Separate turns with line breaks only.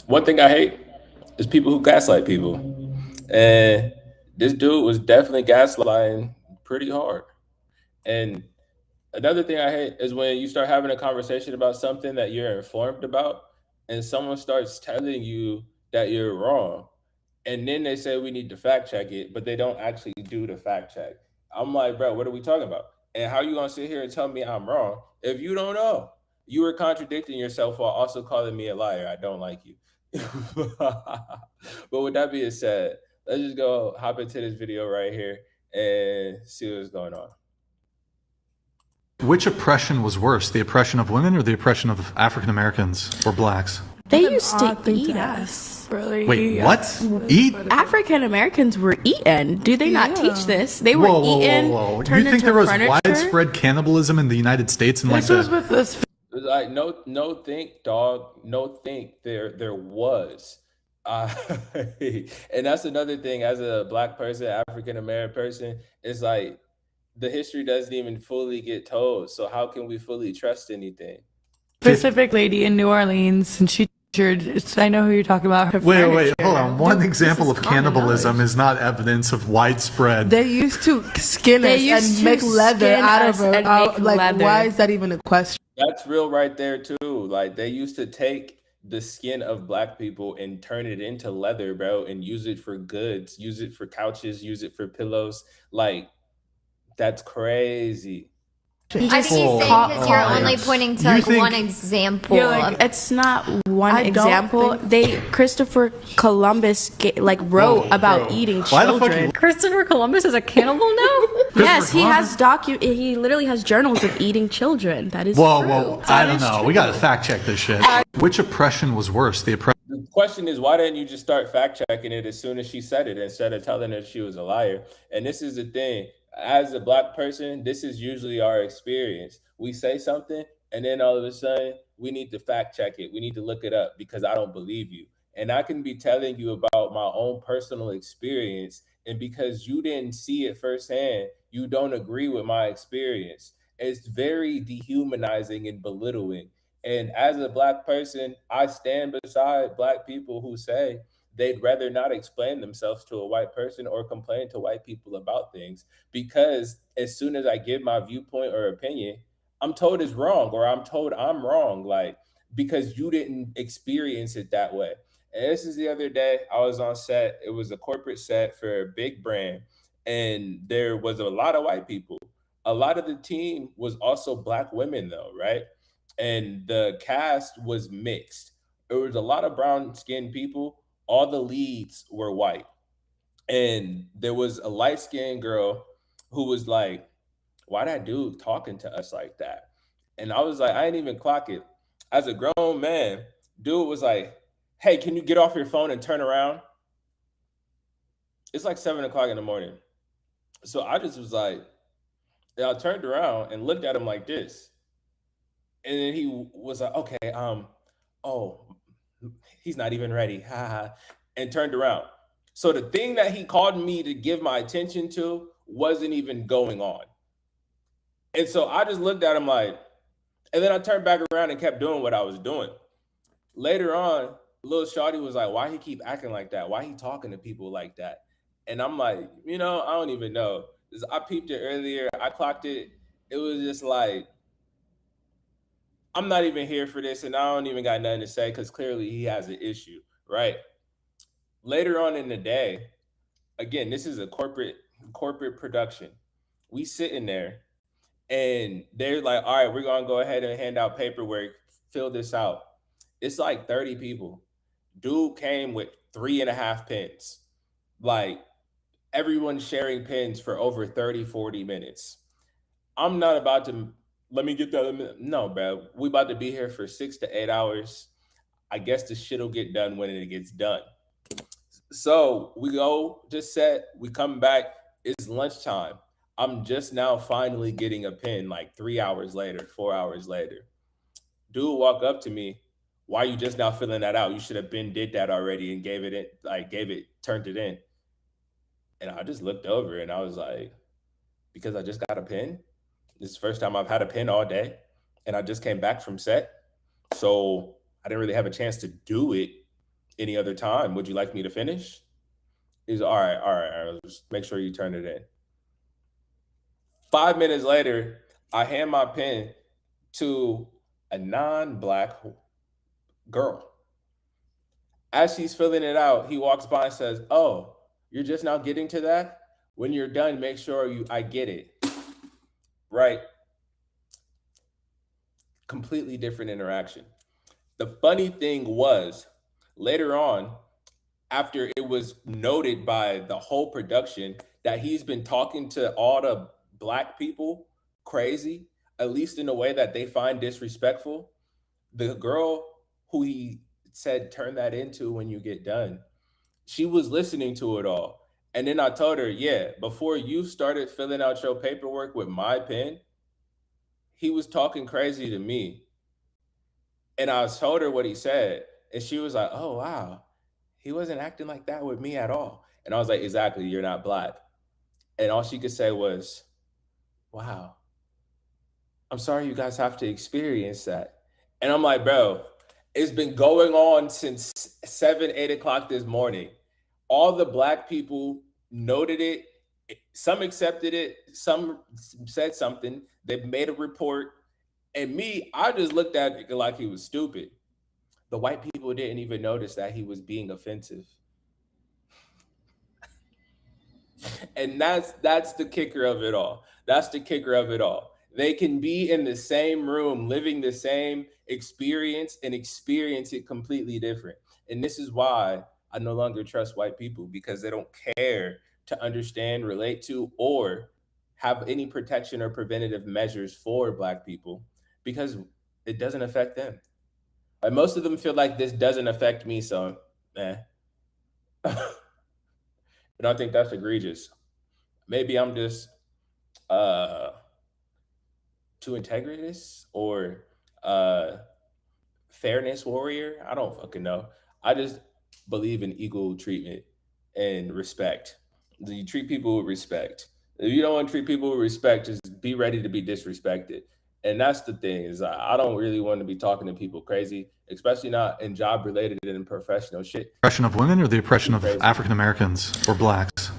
One thing I hate is people who gaslight people. And this dude was definitely gaslighting pretty hard. And another thing I hate is when you start having a conversation about something that you're informed about and someone starts telling you that you're wrong. And then they say we need to fact check it, but they don't actually do the fact check. I'm like, bro, what are we talking about? And how you gonna sit here and tell me I'm wrong if you don't know? You were contradicting yourself while also calling me a liar. I don't like you. But with that being said, let's just go hop into this video right here and see what's going on.
Which oppression was worse, the oppression of women or the oppression of African Americans or blacks?
They used to eat us.
Really?
Wait, what? Eat?
African Americans were eaten. Do they not teach this? They were eaten.
You
Turned
think
into
there was
furniture?
widespread cannibalism in the United States in like
This was
the...
with this.
It was like no think dog, no think there was. Uh, and that's another thing as a black person, African American person, it's like the history doesn't even fully get told. So how can we fully trust anything?
Specific lady in New Orleans, and she I know who you're talking about. Her
Wait,
furniture.
hold on. One
Dude,
example
this
of
is common
cannibalism
knowledge.
is not evidence of widespread...
They used to skin
They
us
used
and
to
make leather
skin
out
us
of it.
and make
Like,
leather.
why is that even a question?
That's real right there too. Like they used to take the skin of black people and turn it into leather, bro, and use it for goods, use it for couches, use it for pillows. Like that's crazy.
He
I
just
think he's saying because you're only pointing to
You
like
think-
one example.
Yeah, like,
It's not one
I don't
example. Christopher Columbus wrote about eating
Why the fuck
children.
you...
Christopher Columbus is a cannibal now?
Yes, he
Columbus?
has he literally has journals of eating children. That is
Whoa,
true.
whoa, I don't know. We gotta fact check this shit. Which oppression was worse, the oppression...
The question is, why didn't you just start fact checking it as soon as she said it instead of telling her she was a liar? And this is the thing. As a black person, this is usually our experience. We say something, and then all of a sudden, we need to fact check it. We need to look it up because I don't believe you. And I can be telling you about my own personal experience, and because you didn't see it firsthand, you don't agree with my experience. It's very dehumanizing and belittling. And as a black person, I stand beside black people who say they'd rather not explain themselves to a white person or complain to white people about things because as soon as I give my viewpoint or opinion, I'm told it's wrong or I'm told I'm wrong, like because you didn't experience it that way. And this is the other day I was on set. It was a corporate set for a big brand, and there was a lot of white people. A lot of the team was also black women, though, right? And the cast was mixed. There was a lot of brown skinned people. All the leads were white. And there was a light skinned girl who was like, why that dude talking to us like that? And I was like, I ain't even clock it. As a grown man, dude was like, hey, can you get off your phone and turn around? It's like 7 o'clock in the morning. So I just was like, and I turned around and looked at him like this. And then he was like, okay, oh, he's not even ready. Ha ha. And turned around. So the thing that he called me to give my attention to wasn't even going on. And so I just looked at him like, and then I turned back around and kept doing what I was doing. Later on, little Shawty was like, why he keep acting like that? Why he talking to people like that? And I'm like, I don't even know. I peeped it earlier. I clocked it. It was just like, I'm not even here for this, and I don't even got nothing to say because clearly he has an issue, right? Later on in the day, again, this is a corporate production. We sitting there, and they're like, all right, we're gonna go ahead and hand out paperwork, fill this out. It's like 30 people. Dude came with 3.5 pens. Like everyone sharing pens for over 30, 40 minutes. I'm not about to let me get that. No, bro. We about to be here for 6 to 8 hours. I guess the shit'll get done when it gets done. So we go to set, we come back, it's lunchtime. I'm just now finally getting a pen like 3 hours later, 4 hours later. Dude walk up to me, why you just now filling that out? You should have been did that already and turned it in. And I just looked over and I was like, because I just got a pen? This is the first time I've had a pen all day. And I just came back from set. So I didn't really have a chance to do it. Any other time? Would you like me to finish? He's all right. Just make sure you turn it in. 5 minutes later, I hand my pen to a non-black girl. As she's filling it out, he walks by and says, "Oh, you're just now getting to that? When you're done, make sure I get it." Right? Completely different interaction. The funny thing was, later on, after it was noted by the whole production that he's been talking to all the black people crazy, at least in a way that they find disrespectful, the girl who he said, "Turn that into when you get done," she was listening to it all. And then I told her, "Yeah, before you started filling out your paperwork with my pen, he was talking crazy to me." And I told her what he said. And she was like, "Oh, wow. He wasn't acting like that with me at all." And I was like, "Exactly. You're not black." And all she could say was, "Wow. I'm sorry you guys have to experience that." And I'm like, bro, it's been going on since 7, 8 o'clock this morning. All the black people noted it. Some accepted it. Some said something. They made a report. And me, I just looked at it like he was stupid. The white people didn't even notice that he was being offensive. And that's the kicker of it all. That's the kicker of it all. They can be in the same room, living the same experience and experience it completely different. And this is why I no longer trust white people, because they don't care to understand, relate to, or have any protection or preventative measures for black people, because it doesn't affect them. Like, most of them feel like this doesn't affect me, so And I think that's egregious. Maybe I'm just too integritous or fairness warrior. I don't fucking know. I just believe in equal treatment and respect. You treat people with respect. If you don't want to treat people with respect, just be ready to be disrespected. And that's the thing, is I don't really want to be talking to people crazy, especially not in job related and professional shit.
Oppression of women or the oppression of African Americans or blacks?